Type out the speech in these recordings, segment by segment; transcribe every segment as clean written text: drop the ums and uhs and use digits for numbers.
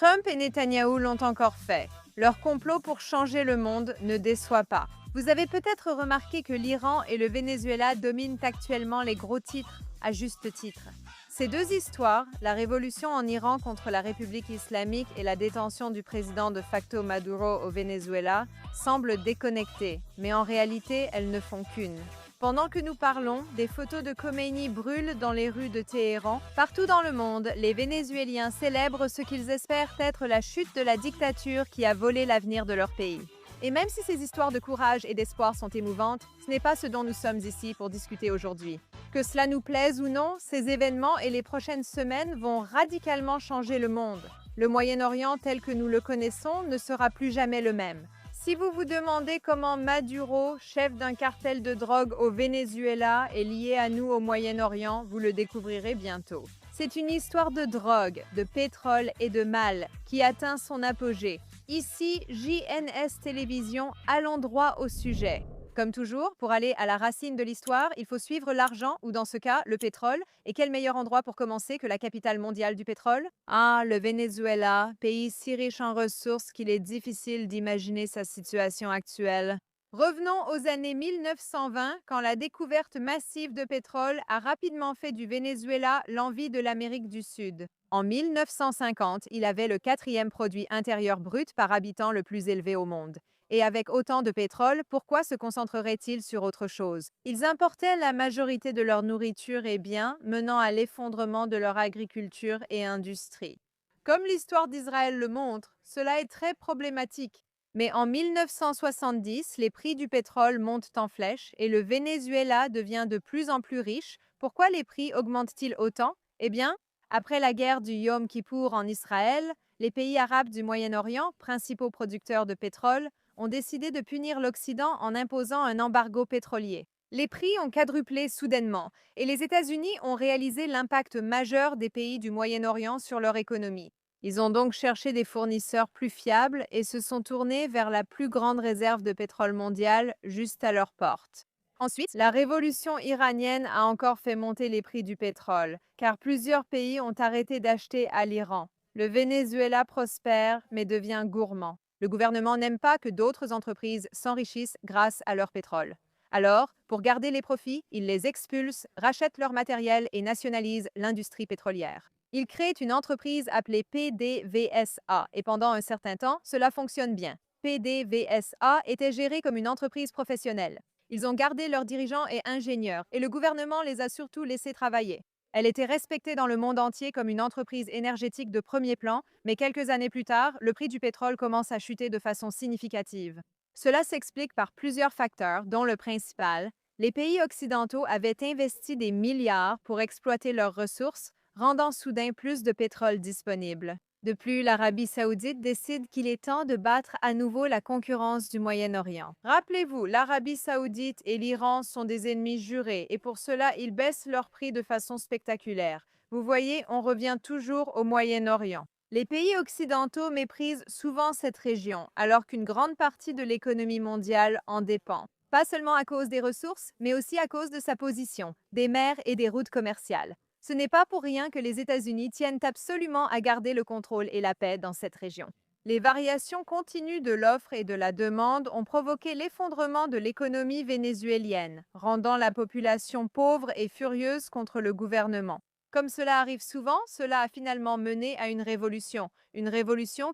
Trump et Netanyahou l'ont encore fait. Leur complot pour changer le monde ne déçoit pas. Vous avez peut-être remarqué que l'Iran et le Venezuela dominent actuellement les gros titres, à juste titre. Ces deux histoires, la révolution en Iran contre la République islamique et la détention du président de facto Maduro au Venezuela, semblent déconnectées, mais en réalité, elles ne font qu'une. Pendant que nous parlons, des photos de Khomeini brûlent dans les rues de Téhéran. Partout dans le monde, les Vénézuéliens célèbrent ce qu'ils espèrent être la chute de la dictature qui a volé l'avenir de leur pays. Et même si ces histoires de courage et d'espoir sont émouvantes, ce n'est pas ce dont nous sommes ici pour discuter aujourd'hui. Que cela nous plaise ou non, ces événements et les prochaines semaines vont radicalement changer le monde. Le Moyen-Orient tel que nous le connaissons ne sera plus jamais le même. Si vous vous demandez comment Maduro, chef d'un cartel de drogue au Venezuela, est lié à nous au Moyen-Orient, vous le découvrirez bientôt. C'est une histoire de drogue, de pétrole et de mal qui atteint son apogée. Ici, JNS Télévision, allons droit au sujet. Comme toujours, pour aller à la racine de l'histoire, il faut suivre l'argent, ou dans ce cas, le pétrole. Et quel meilleur endroit pour commencer que la capitale mondiale du pétrole? Ah, le Venezuela, pays si riche en ressources qu'il est difficile d'imaginer sa situation actuelle. Revenons aux années 1920, quand la découverte massive de pétrole a rapidement fait du Venezuela l'envie de l'Amérique du Sud. En 1950, il avait le quatrième produit intérieur brut par habitant le plus élevé au monde. Et avec autant de pétrole, pourquoi se concentreraient-ils sur autre chose? Ils importaient la majorité de leur nourriture et biens, menant à l'effondrement de leur agriculture et industrie. Comme l'histoire d'Israël le montre, cela est très problématique. Mais en 1970, les prix du pétrole montent en flèche et le Venezuela devient de plus en plus riche. Pourquoi les prix augmentent-ils autant? Eh bien, après la guerre du Yom Kippour en Israël, les pays arabes du Moyen-Orient, principaux producteurs de pétrole, ont décidé de punir l'Occident en imposant un embargo pétrolier. Les prix ont quadruplé soudainement et les États-Unis ont réalisé l'impact majeur des pays du Moyen-Orient sur leur économie. Ils ont donc cherché des fournisseurs plus fiables et se sont tournés vers la plus grande réserve de pétrole mondiale juste à leur porte. Ensuite, la révolution iranienne a encore fait monter les prix du pétrole, car plusieurs pays ont arrêté d'acheter à l'Iran. Le Venezuela prospère, mais devient gourmand. Le gouvernement n'aime pas que d'autres entreprises s'enrichissent grâce à leur pétrole. Alors, pour garder les profits, il les expulse, rachète leur matériel et nationalise l'industrie pétrolière. Il crée une entreprise appelée PDVSA et pendant un certain temps, cela fonctionne bien. PDVSA était gérée comme une entreprise professionnelle. Ils ont gardé leurs dirigeants et ingénieurs et le gouvernement les a surtout laissés travailler. Elle était respectée dans le monde entier comme une entreprise énergétique de premier plan, mais quelques années plus tard, le prix du pétrole commence à chuter de façon significative. Cela s'explique par plusieurs facteurs, dont le principal. Les pays occidentaux avaient investi des milliards pour exploiter leurs ressources, rendant soudain plus de pétrole disponible. De plus, l'Arabie saoudite décide qu'il est temps de battre à nouveau la concurrence du Moyen-Orient. Rappelez-vous, l'Arabie saoudite et l'Iran sont des ennemis jurés et pour cela, ils baissent leurs prix de façon spectaculaire. Vous voyez, on revient toujours au Moyen-Orient. Les pays occidentaux méprisent souvent cette région, alors qu'une grande partie de l'économie mondiale en dépend. Pas seulement à cause des ressources, mais aussi à cause de sa position, des mers et des routes commerciales. Ce n'est pas pour rien que les États-Unis tiennent absolument à garder le contrôle et la paix dans cette région. Les variations continues de l'offre et de la demande ont provoqué l'effondrement de l'économie vénézuélienne, rendant la population pauvre et furieuse contre le gouvernement. Comme cela arrive souvent, cela a finalement mené à une révolution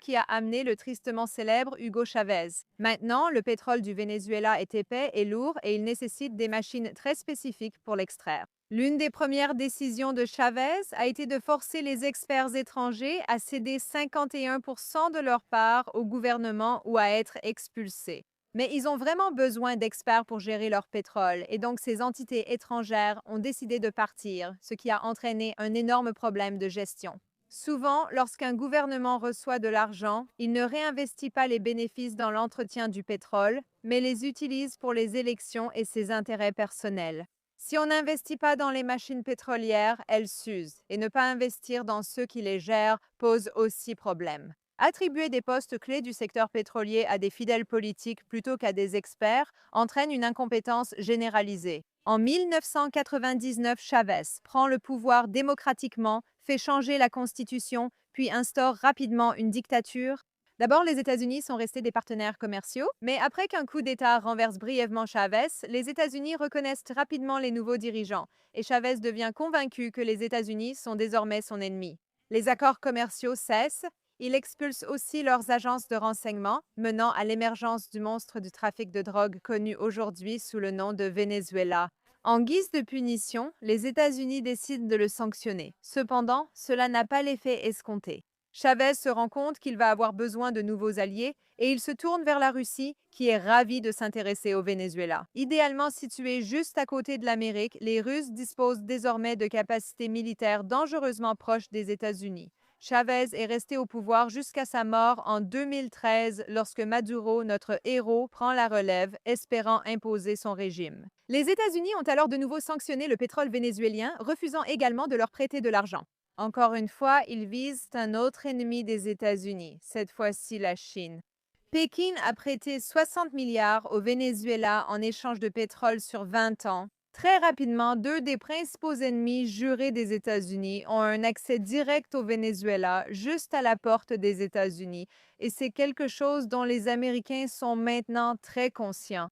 qui a amené le tristement célèbre Hugo Chavez. Maintenant, le pétrole du Venezuela est épais et lourd et il nécessite des machines très spécifiques pour l'extraire. L'une des premières décisions de Chavez a été de forcer les experts étrangers à céder 51% de leur part au gouvernement ou à être expulsés. Mais ils ont vraiment besoin d'experts pour gérer leur pétrole et donc ces entités étrangères ont décidé de partir, ce qui a entraîné un énorme problème de gestion. Souvent, lorsqu'un gouvernement reçoit de l'argent, il ne réinvestit pas les bénéfices dans l'entretien du pétrole, mais les utilise pour les élections et ses intérêts personnels. Si on n'investit pas dans les machines pétrolières, elles s'usent, et ne pas investir dans ceux qui les gèrent pose aussi problème. Attribuer des postes clés du secteur pétrolier à des fidèles politiques plutôt qu'à des experts entraîne une incompétence généralisée. En 1999, Chavez prend le pouvoir démocratiquement, fait changer la Constitution, puis instaure rapidement une dictature. D'abord, les États-Unis sont restés des partenaires commerciaux, mais après qu'un coup d'État renverse brièvement Chavez, les États-Unis reconnaissent rapidement les nouveaux dirigeants, et Chavez devient convaincu que les États-Unis sont désormais son ennemi. Les accords commerciaux cessent, il expulse aussi leurs agences de renseignement, menant à l'émergence du monstre du trafic de drogue connu aujourd'hui sous le nom de Venezuela. En guise de punition, les États-Unis décident de le sanctionner. Cependant, cela n'a pas l'effet escompté. Chavez se rend compte qu'il va avoir besoin de nouveaux alliés et il se tourne vers la Russie, qui est ravie de s'intéresser au Venezuela. Idéalement situé juste à côté de l'Amérique, les Russes disposent désormais de capacités militaires dangereusement proches des États-Unis. Chavez est resté au pouvoir jusqu'à sa mort en 2013 lorsque Maduro, notre héros, prend la relève, espérant imposer son régime. Les États-Unis ont alors de nouveau sanctionné le pétrole vénézuélien, refusant également de leur prêter de l'argent. Encore une fois, ils visent un autre ennemi des États-Unis, cette fois-ci la Chine. Pékin a prêté 60 milliards au Venezuela en échange de pétrole sur 20 ans. Très rapidement, deux des principaux ennemis jurés des États-Unis ont un accès direct au Venezuela, juste à la porte des États-Unis, et c'est quelque chose dont les Américains sont maintenant très conscients.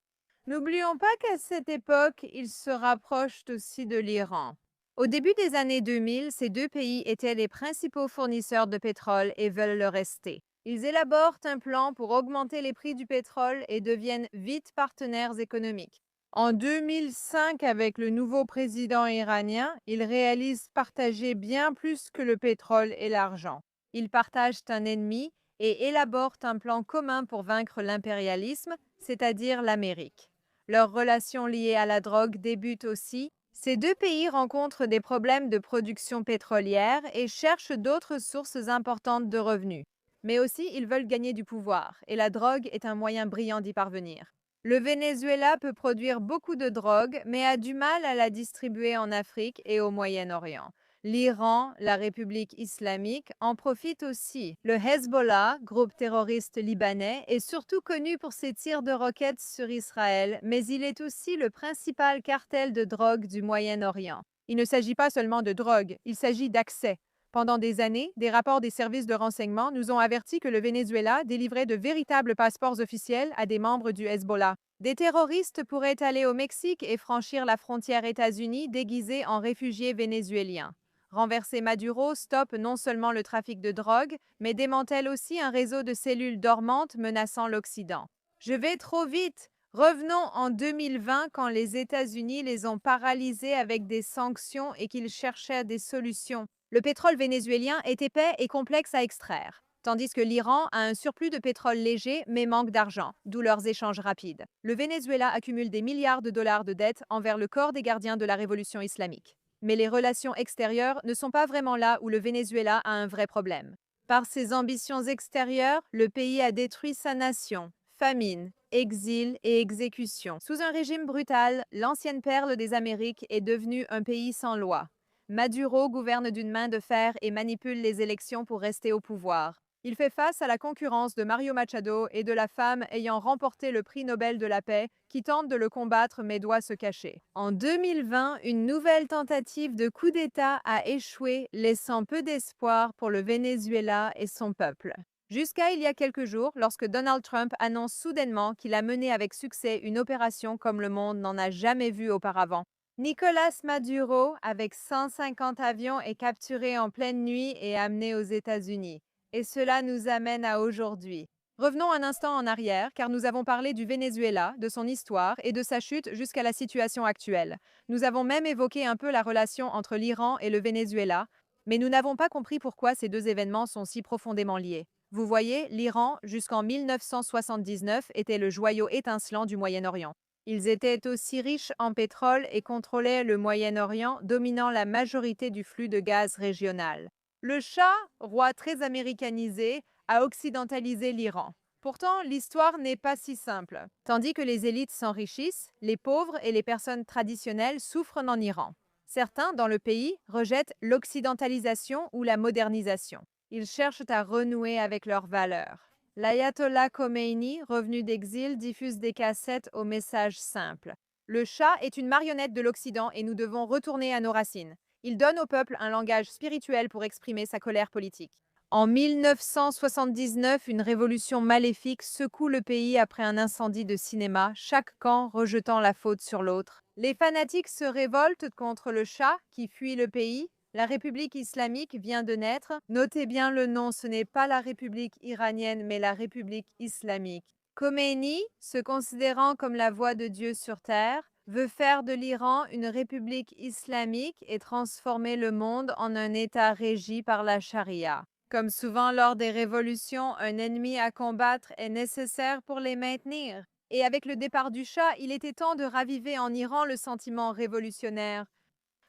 N'oublions pas qu'à cette époque, ils se rapprochent aussi de l'Iran. Au début des années 2000, ces deux pays étaient les principaux fournisseurs de pétrole et veulent le rester. Ils élaborent un plan pour augmenter les prix du pétrole et deviennent vite partenaires économiques. En 2005, avec le nouveau président iranien, ils réalisent partager bien plus que le pétrole et l'argent. Ils partagent un ennemi et élaborent un plan commun pour vaincre l'impérialisme, c'est-à-dire l'Amérique. Leurs relations liées à la drogue débutent aussi. Ces deux pays rencontrent des problèmes de production pétrolière et cherchent d'autres sources importantes de revenus. Mais aussi, ils veulent gagner du pouvoir, et la drogue est un moyen brillant d'y parvenir. Le Venezuela peut produire beaucoup de drogue, mais a du mal à la distribuer en Afrique et au Moyen-Orient. L'Iran, la République islamique, en profitent aussi. Le Hezbollah, groupe terroriste libanais, est surtout connu pour ses tirs de roquettes sur Israël, mais il est aussi le principal cartel de drogue du Moyen-Orient. Il ne s'agit pas seulement de drogue, il s'agit d'accès. Pendant des années, des rapports des services de renseignement nous ont averti que le Venezuela délivrait de véritables passeports officiels à des membres du Hezbollah. Des terroristes pourraient aller au Mexique et franchir la frontière États-Unis déguisés en réfugiés vénézuéliens. Renverser Maduro stoppe non seulement le trafic de drogue, mais démantèle aussi un réseau de cellules dormantes menaçant l'Occident. Je vais trop vite. Revenons en 2020 quand les États-Unis les ont paralysés avec des sanctions et qu'ils cherchaient des solutions. Le pétrole vénézuélien est épais et complexe à extraire, tandis que l'Iran a un surplus de pétrole léger mais manque d'argent, d'où leurs échanges rapides. Le Venezuela accumule des milliards de dollars de dettes envers le corps des gardiens de la révolution islamique. Mais les relations extérieures ne sont pas vraiment là où le Venezuela a un vrai problème. Par ses ambitions extérieures, le pays a détruit sa nation. Famine, exil et exécution. Sous un régime brutal, l'ancienne perle des Amériques est devenue un pays sans loi. Maduro gouverne d'une main de fer et manipule les élections pour rester au pouvoir. Il fait face à la concurrence de Mario Machado et de la femme ayant remporté le prix Nobel de la paix qui tente de le combattre mais doit se cacher. En 2020, une nouvelle tentative de coup d'État a échoué, laissant peu d'espoir pour le Venezuela et son peuple. Jusqu'à il y a quelques jours, lorsque Donald Trump annonce soudainement qu'il a mené avec succès une opération comme le monde n'en a jamais vu auparavant. Nicolas Maduro, avec 150 avions, est capturé en pleine nuit et amené aux États-Unis. Et cela nous amène à aujourd'hui. Revenons un instant en arrière, car nous avons parlé du Venezuela, de son histoire et de sa chute jusqu'à la situation actuelle. Nous avons même évoqué un peu la relation entre l'Iran et le Venezuela, mais nous n'avons pas compris pourquoi ces deux événements sont si profondément liés. Vous voyez, l'Iran, jusqu'en 1979, était le joyau étincelant du Moyen-Orient. Ils étaient aussi riches en pétrole et contrôlaient le Moyen-Orient, dominant la majorité du flux de gaz régional. Le Shah, roi très américanisé, a occidentalisé l'Iran. Pourtant, l'histoire n'est pas si simple. Tandis que les élites s'enrichissent, les pauvres et les personnes traditionnelles souffrent en Iran. Certains, dans le pays, rejettent l'occidentalisation ou la modernisation. Ils cherchent à renouer avec leurs valeurs. L'ayatollah Khomeini, revenu d'exil, diffuse des cassettes au message simple. Le Shah est une marionnette de l'Occident et nous devons retourner à nos racines. Il donne au peuple un langage spirituel pour exprimer sa colère politique. En 1979, une révolution maléfique secoue le pays après un incendie de cinéma, chaque camp rejetant la faute sur l'autre. Les fanatiques se révoltent contre le Shah qui fuit le pays. La République islamique vient de naître. Notez bien le nom, ce n'est pas la République iranienne, mais la République islamique. Khomeini, se considérant comme la voix de Dieu sur terre, veut faire de l'Iran une république islamique et transformer le monde en un État régi par la charia. Comme souvent lors des révolutions, un ennemi à combattre est nécessaire pour les maintenir. Et avec le départ du Shah, il était temps de raviver en Iran le sentiment révolutionnaire.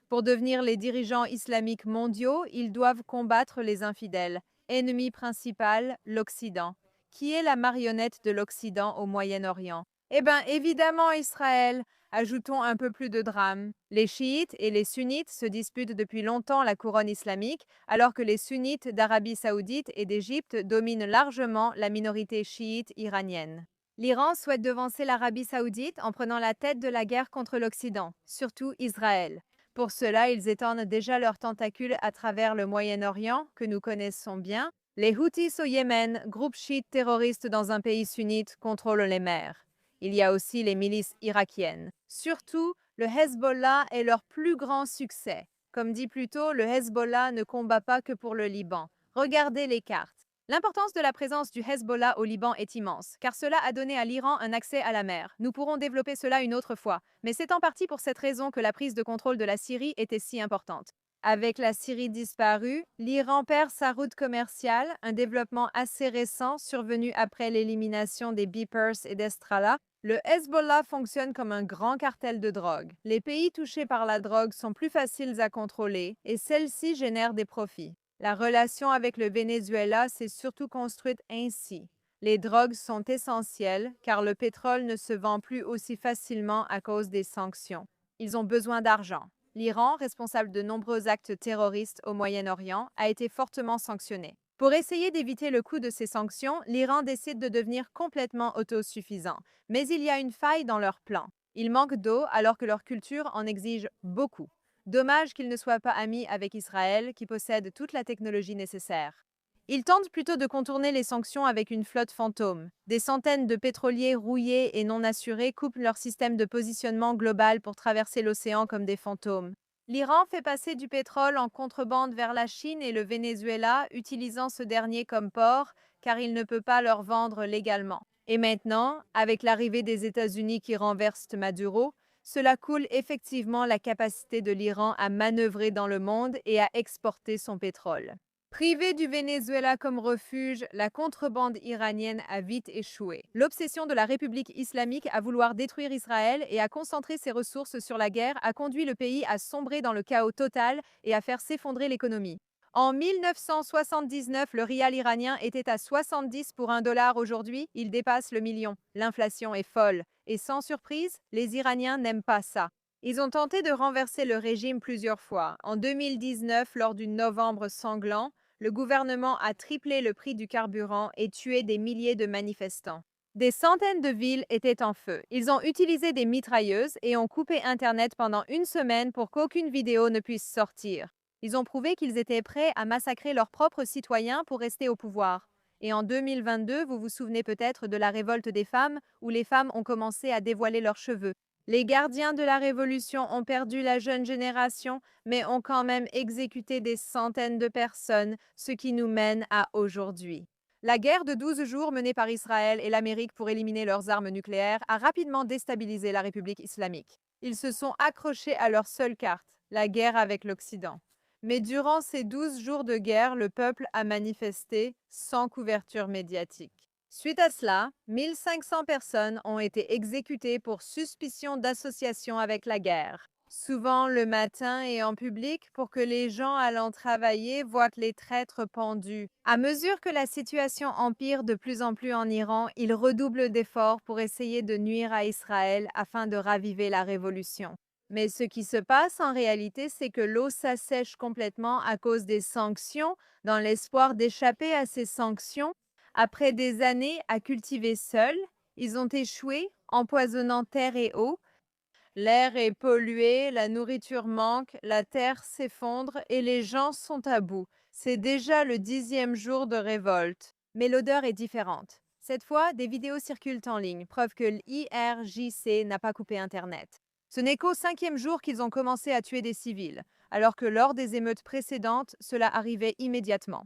Pour devenir les dirigeants islamiques mondiaux, ils doivent combattre les infidèles. Ennemi principal, l'Occident. Qui est la marionnette de l'Occident au Moyen-Orient? Eh bien, évidemment Israël. Ajoutons un peu plus de drame. Les chiites et les sunnites se disputent depuis longtemps la couronne islamique, alors que les sunnites d'Arabie saoudite et d'Égypte dominent largement la minorité chiite iranienne. L'Iran souhaite devancer l'Arabie saoudite en prenant la tête de la guerre contre l'Occident, surtout Israël. Pour cela, ils étendent déjà leurs tentacules à travers le Moyen-Orient, que nous connaissons bien. Les Houthis au Yémen, groupe chiite terroriste dans un pays sunnite, contrôlent les mers. Il y a aussi les milices irakiennes. Surtout, le Hezbollah est leur plus grand succès. Comme dit plus tôt, le Hezbollah ne combat pas que pour le Liban. Regardez les cartes. L'importance de la présence du Hezbollah au Liban est immense, car cela a donné à l'Iran un accès à la mer. Nous pourrons développer cela une autre fois, mais c'est en partie pour cette raison que la prise de contrôle de la Syrie était si importante. Avec la Syrie disparue, l'Iran perd sa route commerciale, un développement assez récent survenu après l'élimination des Beepers et d'Estrala. Le Hezbollah fonctionne comme un grand cartel de drogue. Les pays touchés par la drogue sont plus faciles à contrôler et celle-ci génère des profits. La relation avec le Venezuela s'est surtout construite ainsi. Les drogues sont essentielles car le pétrole ne se vend plus aussi facilement à cause des sanctions. Ils ont besoin d'argent. L'Iran, responsable de nombreux actes terroristes au Moyen-Orient, a été fortement sanctionné. Pour essayer d'éviter le coût de ces sanctions, l'Iran décide de devenir complètement autosuffisant. Mais il y a une faille dans leur plan. Ils manquent d'eau alors que leur culture en exige beaucoup. Dommage qu'ils ne soient pas amis avec Israël, qui possède toute la technologie nécessaire. Ils tentent plutôt de contourner les sanctions avec une flotte fantôme. Des centaines de pétroliers rouillés et non assurés coupent leur système de positionnement global pour traverser l'océan comme des fantômes. L'Iran fait passer du pétrole en contrebande vers la Chine et le Venezuela, utilisant ce dernier comme port, car il ne peut pas leur vendre légalement. Et maintenant, avec l'arrivée des États-Unis qui renversent Maduro, cela coule effectivement la capacité de l'Iran à manœuvrer dans le monde et à exporter son pétrole. Privée du Venezuela comme refuge, la contrebande iranienne a vite échoué. L'obsession de la République islamique à vouloir détruire Israël et à concentrer ses ressources sur la guerre a conduit le pays à sombrer dans le chaos total et à faire s'effondrer l'économie. En 1979, le rial iranien était à 70 pour $1. Aujourd'hui, il dépasse le million. L'inflation est folle. Et sans surprise, les Iraniens n'aiment pas ça. Ils ont tenté de renverser le régime plusieurs fois. En 2019, lors du novembre sanglant, le gouvernement a triplé le prix du carburant et tué des milliers de manifestants. Des centaines de villes étaient en feu. Ils ont utilisé des mitrailleuses et ont coupé Internet pendant une semaine pour qu'aucune vidéo ne puisse sortir. Ils ont prouvé qu'ils étaient prêts à massacrer leurs propres citoyens pour rester au pouvoir. Et en 2022, vous vous souvenez peut-être de la révolte des femmes, où les femmes ont commencé à dévoiler leurs cheveux. Les gardiens de la Révolution ont perdu la jeune génération, mais ont quand même exécuté des centaines de personnes, ce qui nous mène à aujourd'hui. La guerre de 12 jours menée par Israël et l'Amérique pour éliminer leurs armes nucléaires a rapidement déstabilisé la République islamique. Ils se sont accrochés à leur seule carte, la guerre avec l'Occident. Mais durant ces 12 jours de guerre, le peuple a manifesté sans couverture médiatique. Suite à cela, 1500 personnes ont été exécutées pour suspicion d'association avec la guerre, souvent le matin et en public pour que les gens allant travailler voient les traîtres pendus. À mesure que la situation empire de plus en plus en Iran, ils redoublent d'efforts pour essayer de nuire à Israël afin de raviver la révolution. Mais ce qui se passe en réalité, c'est que l'eau s'assèche complètement à cause des sanctions. Dans l'espoir d'échapper à ces sanctions, après des années à cultiver seuls, ils ont échoué, empoisonnant terre et eau. L'air est pollué, la nourriture manque, la terre s'effondre et les gens sont à bout. C'est déjà le 10e jour de révolte, mais l'odeur est différente. Cette fois, des vidéos circulent en ligne, preuve que l'IRJC n'a pas coupé Internet. Ce n'est qu'au 5e jour qu'ils ont commencé à tuer des civils, alors que lors des émeutes précédentes, cela arrivait immédiatement.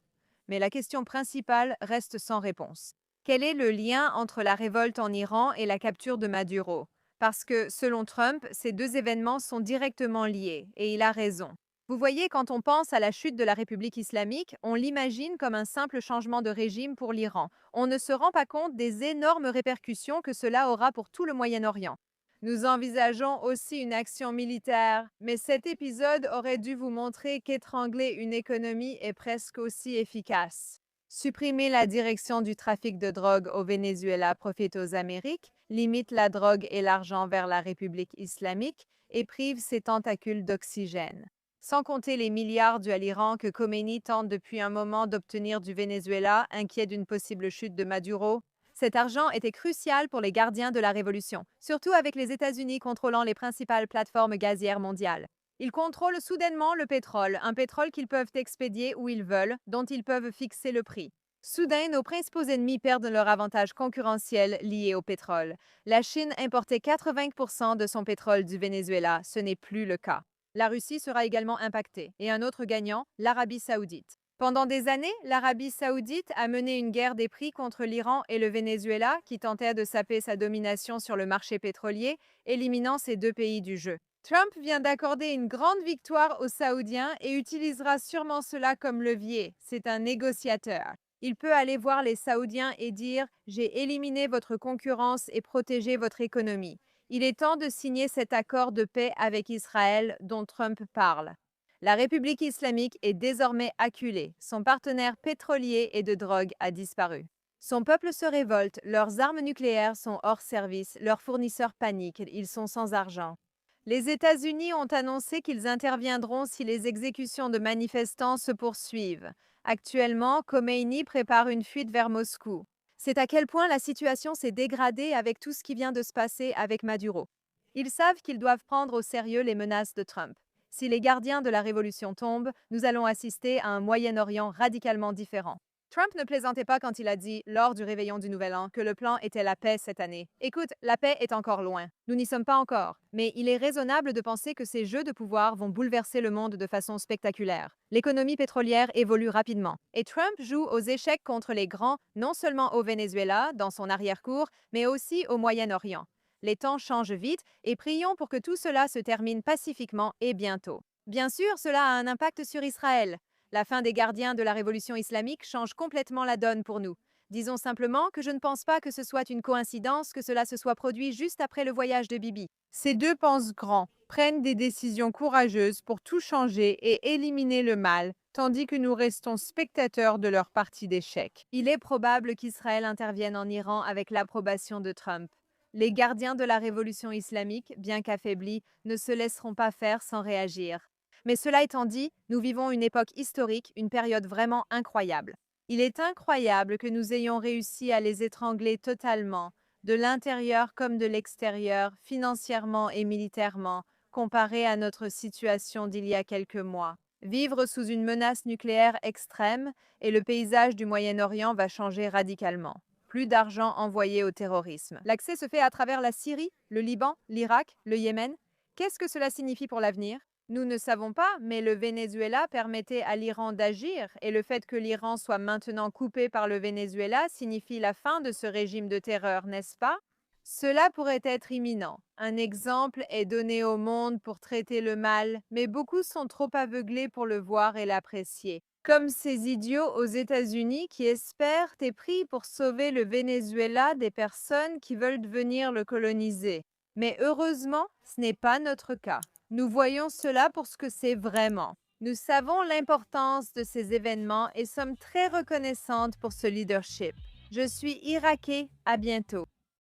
Mais la question principale reste sans réponse. Quel est le lien entre la révolte en Iran et la capture de Maduro? Parce que, selon Trump, ces deux événements sont directement liés, et il a raison. Vous voyez, quand on pense à la chute de la République islamique, on l'imagine comme un simple changement de régime pour l'Iran. On ne se rend pas compte des énormes répercussions que cela aura pour tout le Moyen-Orient. Nous envisageons aussi une action militaire, mais cet épisode aurait dû vous montrer qu'étrangler une économie est presque aussi efficace. Supprimer la direction du trafic de drogue au Venezuela profite aux Amériques, limite la drogue et l'argent vers la République islamique et prive ses tentacules d'oxygène. Sans compter les milliards dus à l'Iran que Khomeini tente depuis un moment d'obtenir du Venezuela, inquiet d'une possible chute de Maduro. Cet argent était crucial pour les gardiens de la révolution, surtout avec les États-Unis contrôlant les principales plateformes gazières mondiales. Ils contrôlent soudainement le pétrole, un pétrole qu'ils peuvent expédier où ils veulent, dont ils peuvent fixer le prix. Soudain, nos principaux ennemis perdent leur avantage concurrentiel lié au pétrole. La Chine importait 80% de son pétrole du Venezuela, ce n'est plus le cas. La Russie sera également impactée, et un autre gagnant, l'Arabie saoudite. Pendant des années, l'Arabie saoudite a mené une guerre des prix contre l'Iran et le Venezuela, qui tentaient de saper sa domination sur le marché pétrolier, éliminant ces deux pays du jeu. Trump vient d'accorder une grande victoire aux Saoudiens et utilisera sûrement cela comme levier. C'est un négociateur. Il peut aller voir les Saoudiens et dire « J'ai éliminé votre concurrence et protégé votre économie ». Il est temps de signer cet accord de paix avec Israël dont Trump parle. La République islamique est désormais acculée. Son partenaire pétrolier et de drogue a disparu. Son peuple se révolte, leurs armes nucléaires sont hors service, leurs fournisseurs paniquent, ils sont sans argent. Les États-Unis ont annoncé qu'ils interviendront si les exécutions de manifestants se poursuivent. Actuellement, Khomeini prépare une fuite vers Moscou. C'est à quel point la situation s'est dégradée avec tout ce qui vient de se passer avec Maduro. Ils savent qu'ils doivent prendre au sérieux les menaces de Trump. Si les gardiens de la révolution tombent, nous allons assister à un Moyen-Orient radicalement différent. Trump ne plaisantait pas quand il a dit, lors du réveillon du Nouvel An, que le plan était la paix cette année. Écoute, la paix est encore loin. Nous n'y sommes pas encore. Mais il est raisonnable de penser que ces jeux de pouvoir vont bouleverser le monde de façon spectaculaire. L'économie pétrolière évolue rapidement. Et Trump joue aux échecs contre les grands, non seulement au Venezuela, dans son arrière-cour, mais aussi au Moyen-Orient. Les temps changent vite et prions pour que tout cela se termine pacifiquement et bientôt. Bien sûr, cela a un impact sur Israël. La fin des gardiens de la révolution islamique change complètement la donne pour nous. Disons simplement que je ne pense pas que ce soit une coïncidence que cela se soit produit juste après le voyage de Bibi. Ces deux pensent grand, prennent des décisions courageuses pour tout changer et éliminer le mal, tandis que nous restons spectateurs de leur partie d'échecs. Il est probable qu'Israël intervienne en Iran avec l'approbation de Trump. Les gardiens de la révolution islamique, bien qu'affaiblis, ne se laisseront pas faire sans réagir. Mais cela étant dit, nous vivons une époque historique, une période vraiment incroyable. Il est incroyable que nous ayons réussi à les étrangler totalement, de l'intérieur comme de l'extérieur, financièrement et militairement, comparé à notre situation d'il y a quelques mois. Vivre sous une menace nucléaire extrême et le paysage du Moyen-Orient va changer radicalement. Plus d'argent envoyé au terrorisme. L'accès se fait à travers la Syrie, le Liban, l'Irak, le Yémen. Qu'est-ce que cela signifie pour l'avenir? Nous ne savons pas, mais le Venezuela permettait à l'Iran d'agir et le fait que l'Iran soit maintenant coupé par le Venezuela signifie la fin de ce régime de terreur, n'est-ce pas? Cela pourrait être imminent. Un exemple est donné au monde pour traiter le mal, mais beaucoup sont trop aveuglés pour le voir et l'apprécier. Comme ces idiots aux États-Unis qui espèrent et prient pour sauver le Venezuela des personnes qui veulent venir le coloniser. Mais heureusement, ce n'est pas notre cas. Nous voyons cela pour ce que c'est vraiment. Nous savons l'importance de ces événements et sommes très reconnaissantes pour ce leadership. Je suis Irakais, à bientôt.